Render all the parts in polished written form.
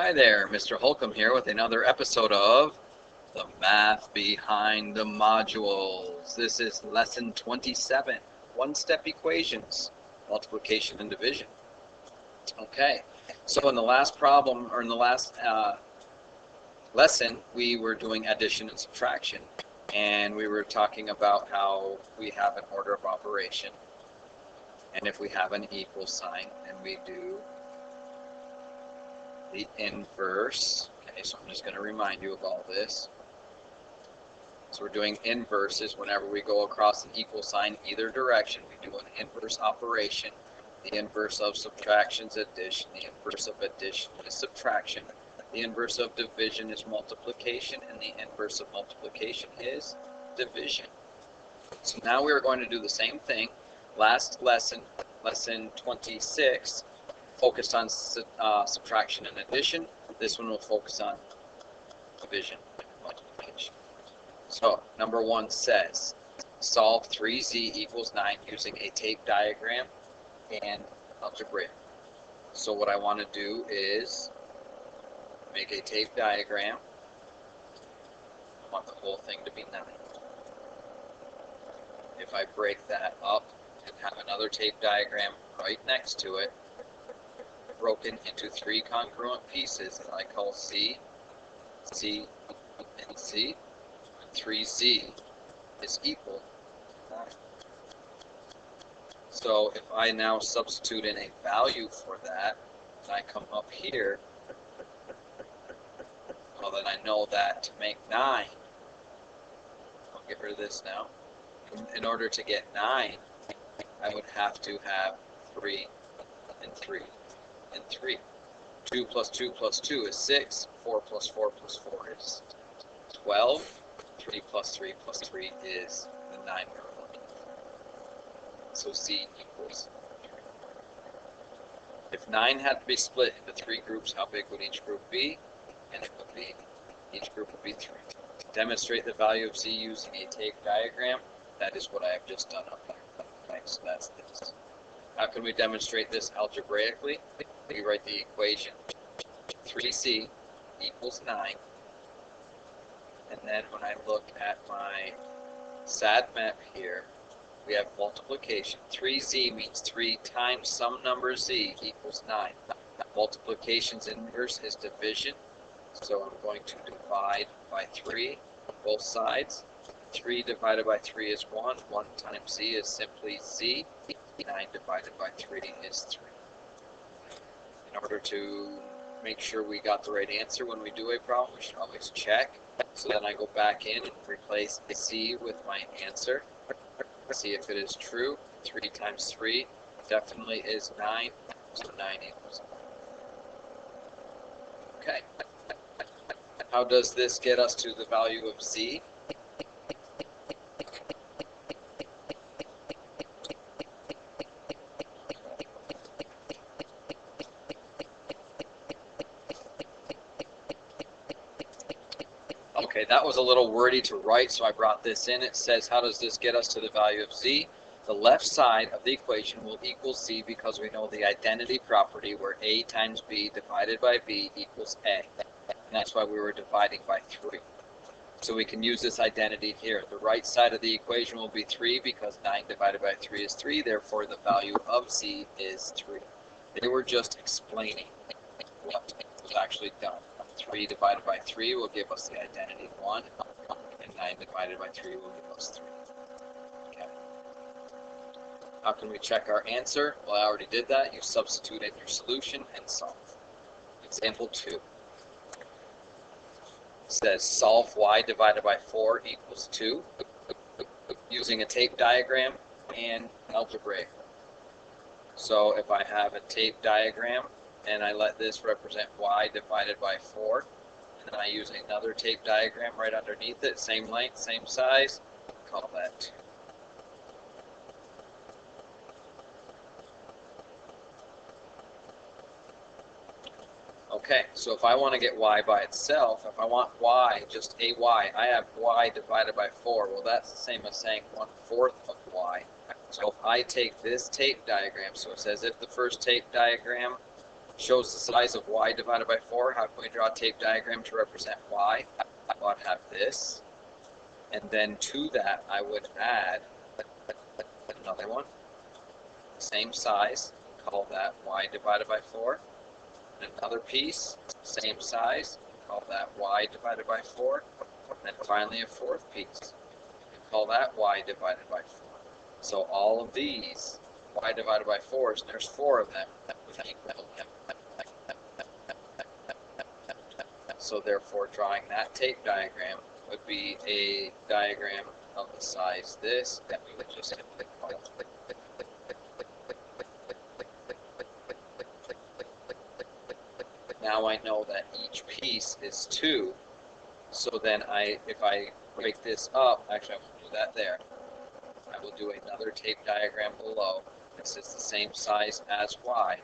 Hi there, Mr. Holcomb here with another episode of The Math Behind the Modules. This is lesson 27, one-step equations, multiplication and division. Okay, so in the last problem, or in the last lesson, we were doing addition and subtraction, and we were talking about how we have an order of operation, and if we have an equal sign, and we do the inverse. Okay, so I'm just going to remind you of all this. So we're doing inverses whenever we go across an equal sign either direction. We do an inverse operation. The inverse of subtraction is addition. The inverse of addition is subtraction. The inverse of division is multiplication, and the inverse of multiplication is division. So now we are going to do the same thing. Last lesson, lesson 26, focused on subtraction and addition. This one will focus on division and multiplication. So number one says solve 3z equals 9 using a tape diagram and algebraic. So what I want to do is make a tape diagram. I want the whole thing to be 9. If I break that up and have another tape diagram right next to it, broken into 3 congruent pieces that I call C, C, and C, 3Z is equal to 9. So if I now substitute in a value for that, and I come up here, well then I know that to make 9, I'll get rid of this now. In order to get 9, I would have to have 3 and 3. And 3. 2 plus 2 plus 2 is 6. 4 plus 4 plus 4 is 12. 3 plus 3 plus 3 is the 9 we're looking for. So C equals 3. If 9 had to be split into 3 groups, how big would each group be? And it would be, each group would be 3. To demonstrate the value of Z using a tape diagram, that is what I have just done up here. Okay, so that's this. How can we demonstrate this algebraically? We write the equation 3c equals 9, and then when I look at my SAD map here, we have multiplication. 3z means 3 times some number z equals 9. Multiplication's inverse is division, so I'm going to divide by 3 on both sides. 3 divided by 3 is 1. 1 times z is simply z. 9 divided by 3 is 3. In order to make sure we got the right answer when we do a problem, we should always check. So then I go back in and replace C with my answer. See if it is true. 3 times 3 definitely is 9, so 9 equals 9. Okay. How does this get us to the value of Z? Okay, that was a little wordy to write, so I brought this in. It says, how does this get us to the value of Z? The left side of the equation will equal Z because we know the identity property where A times B divided by B equals A. And that's why we were dividing by 3. So we can use this identity here. The right side of the equation will be 3 because 9 divided by 3 is 3. Therefore, the value of Z is 3. They were just explaining what was actually done. 3 divided by 3 will give us the identity 1, and 9 divided by 3 will give us 3. Okay. How can we check our answer? Well, I already did that. You substitute in your solution and solve. Example 2 says solve y divided by 4 equals 2 using a tape diagram and algebraic. So if I have a tape diagram, and I let this represent y divided by 4, and then I use another tape diagram right underneath it, same length, same size, call that 2. Okay, so if I want to get y by itself, if I want y, just a y, I have y divided by 4. Well, that's the same as saying 1/4 of y. So if I take this tape diagram, so it says if the first tape diagram shows the size of y divided by 4. How can we draw a tape diagram to represent y? I would have this. And then to that, I would add another one, same size, call that y divided by 4. Another piece, same size, call that y divided by 4. And then finally a fourth piece, call that y divided by 4. So all of these y divided by 4s, and there's 4 of them, so therefore drawing that tape diagram would be a diagram of the size this, that we would just simply call Now I know that each piece is 2, so then if I break this up, actually I won't do that there, I will do another tape diagram below. This is the same size as y.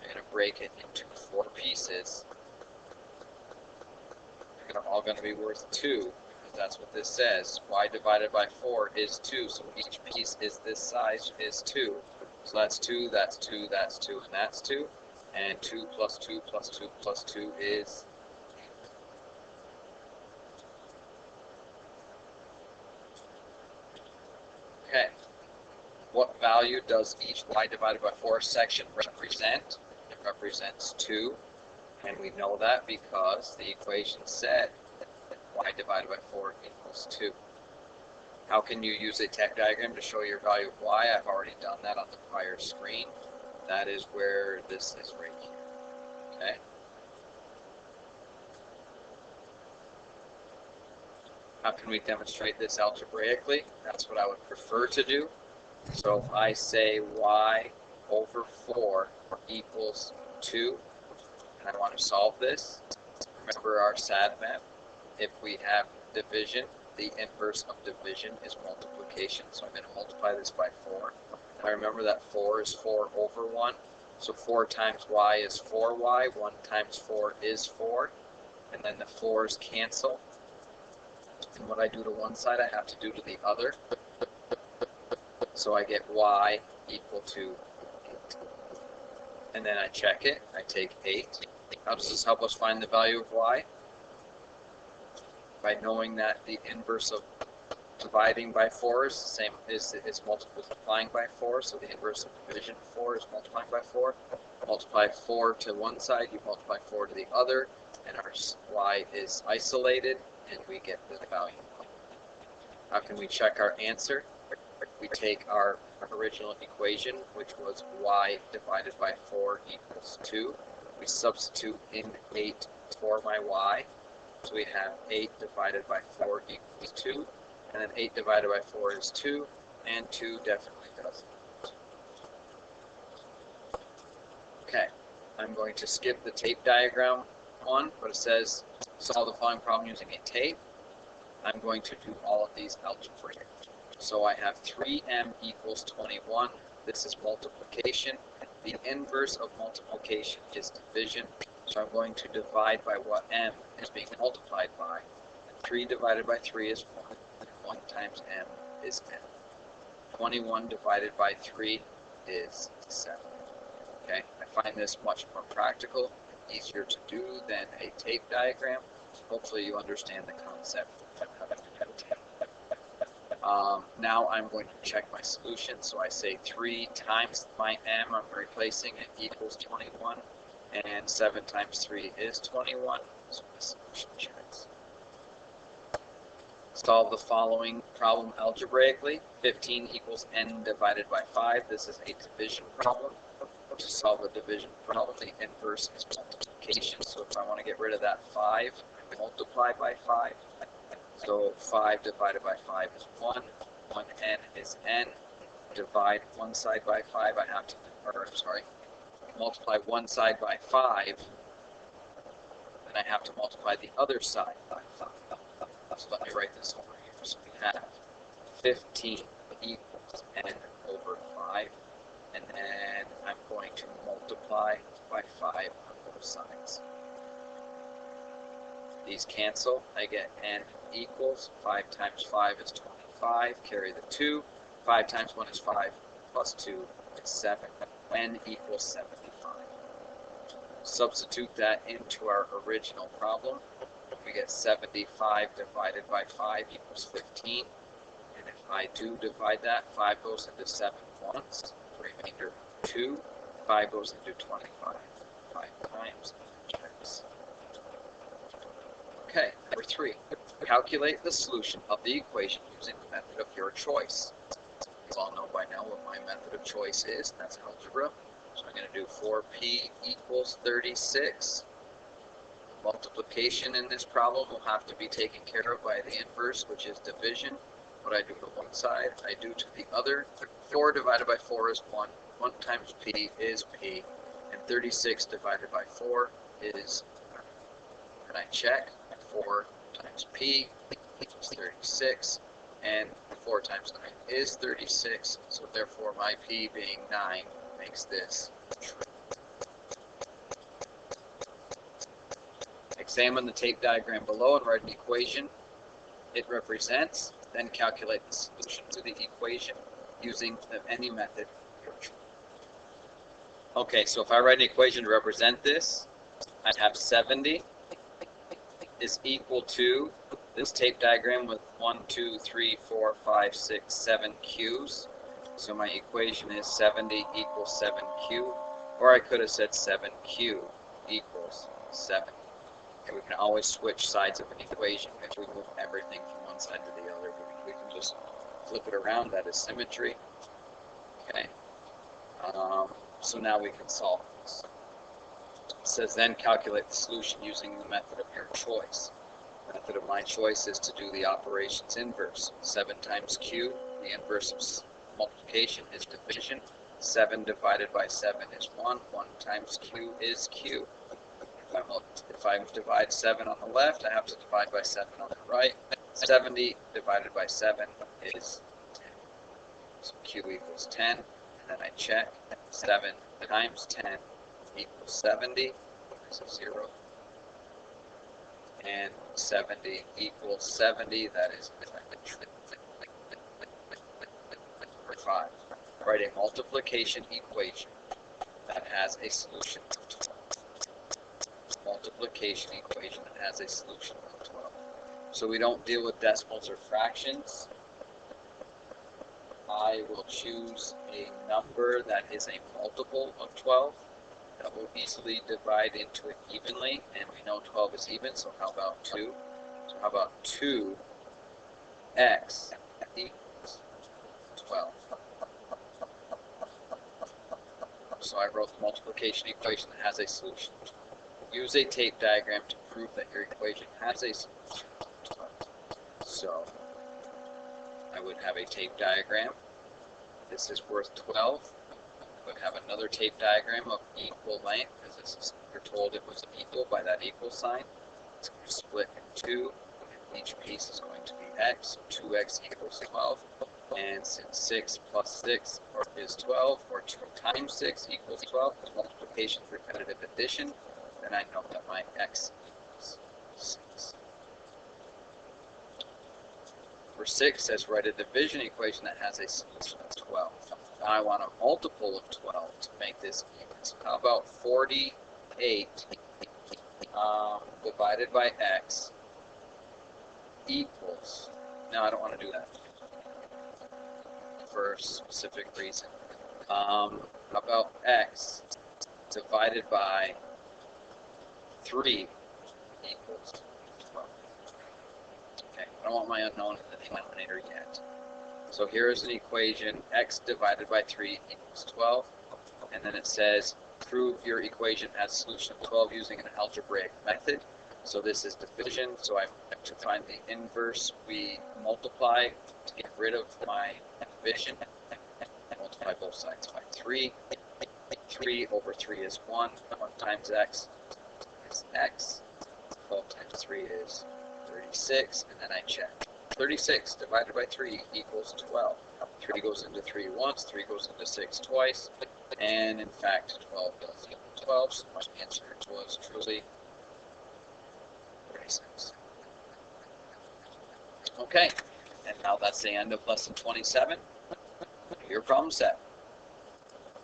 I'm going to break it into 4 pieces. They're all going to be worth 2, because that's what this says. Y divided by 4 is 2, so each piece is this size, is 2. So that's 2, that's 2, that's 2, and that's 2. And 2 plus 2 plus 2 plus 2 is... Okay. What value does each y divided by 4 section represent? It represents 2. And we know that because the equation said y divided by 4 equals 2. How can you use a tape diagram to show your value of y? I've already done that on the prior screen. That is where this is right here. Okay? How can we demonstrate this algebraically? That's what I would prefer to do. So if I say y over 4 equals 2, and I want to solve this, remember our SADMAP. If we have division, the inverse of division is multiplication. So I'm going to multiply this by 4. And I remember that 4 is 4 over 1. So 4 times y is 4y. 1 times 4 is 4. And then the 4's cancel. And what I do to one side, I have to do to the other. So I get y equal to 8. And then I check it. I take 8. How does this help us find the value of y? By knowing that the inverse of dividing by 4 is the same is multiplying by 4, so the inverse of division 4 is multiplying by 4. Multiply 4 to one side, you multiply 4 to the other, and our y is isolated, and we get the value. How can we check our answer? We take our original equation, which was y divided by 4 equals 2. We substitute in 8 for my y. So we have 8 divided by 4 equals 2. And then 8 divided by 4 is 2. And 2 definitely does it. Okay. I'm going to skip the tape diagram one, but it says solve the following problem using a tape. I'm going to do all of these algebraic. So I have 3m equals 21. This is multiplication. The inverse of multiplication is division. So I'm going to divide by what m is being multiplied by. 3 divided by 3 is 1. 1 times m is m. 21 divided by 3 is 7. Okay, I find this much more practical, easier to do than a tape diagram. Hopefully you understand the concept. Now I'm going to check my solution. So I say 3 times my m, I'm replacing it, equals 21. And 7 times 3 is 21. So my solution checks. Solve the following problem algebraically. 15 equals n divided by 5. This is a division problem. To solve a division problem, the inverse is multiplication. So if I want to get rid of that 5, I multiply by 5. So 5 divided by 5 is 1. 1n is n. Divide one side by 5, I have to, multiply one side by 5. Then I have to multiply the other side by 5. So let me write this over here. So we have 15 equals n over 5. And then I'm going to multiply by 5 on both sides. These cancel. I get n equals 5 times 5 is 25. Carry the 2. 5 times 1 is 5. Plus 2 is 7. N equals 75. substitute that into our original problem. We get 75 divided by 5 equals 15. And if I do divide that, 5 goes into 7 once, remainder 2. 5 goes into 25, 5 times x. Okay, number 3. Calculate the solution of the equation using the method of your choice. You all know by now what my method of choice is, and that's algebra. So I'm going to do 4p equals 36. Multiplication in this problem will have to be taken care of by the inverse, which is division. What I do to one side, I do to the other. 4 divided by 4 is 1. 1 times p is p. And 36 divided by 4 is 9. And I check. 4 times p equals 36. And 4 times 9 is 36. So therefore my p being 9 makes this true. Examine the tape diagram below and write an equation it represents. Then calculate the solution to the equation using any method. Okay, so if I write an equation to represent this, I have 70 is equal to this tape diagram with 1, 2, 3, 4, 5, 6, 7 Q's. So my equation is 70 equals 7Q, or I could have said 7Q equals 7. And we can always switch sides of an equation if we move everything from one side to the other. We can just flip it around. That is symmetry. Okay. So now we can solve this. It says then calculate the solution using the method of your choice. The method of my choice is to do the operations inverse. 7 times q, the inverse of multiplication is division. 7 divided by 7 is 1. 1 times q is q. If I divide 7 on the left, I have to divide by 7 on the right. 70 divided by 7 is 10. So q equals 10. And then I check. 7 times 10 equals 70. This is 0. And 70 equals 70. That is number 5. Write a multiplication equation that has a solution of 12. Multiplication equation that has a solution of 12. So we don't deal with decimals or fractions. I will choose a number that is a multiple of 12 that will easily divide into it evenly, and we know 12 is even, so how about 2? So how about 2x equals 12? So I wrote the multiplication equation that has a solution. Use a tape diagram to prove that your equation has a solution. So I would have a tape diagram. This is worth 12. I would have another tape diagram of equal length, because this is, you're told it was equal by that equal sign. It's going to split in 2. And each piece is going to be x. So 2x equals 12. And since 6 plus 6 is 12, or 2 times 6 equals 12, because multiplication is repetitive addition, then I know that my x equals 6. Number 6 says write a division equation that has a solution of 12. Now I want a multiple of 12 to make this even. So how about 48 divided by x equals, no, I don't want to do that for a specific reason. How about x divided by 3 equals 12. Okay, I don't want my unknown in the denominator yet. So here is an equation, x divided by 3 equals 12. And then it says, prove your equation has a solution of 12 using an algebraic method. So this is division, so I have to find the inverse. We multiply to get rid of my division. Multiply both sides by 3. 3 over 3 is 1. 1 times x is x. 12 times 3 is 36, and then I check. 36 divided by 3 equals 12. 3 goes into 3 once, 3 goes into 6 twice, and in fact 12 does equal 12, so my answer was truly 36. Okay, and now that's the end of lesson 27. Your problem set.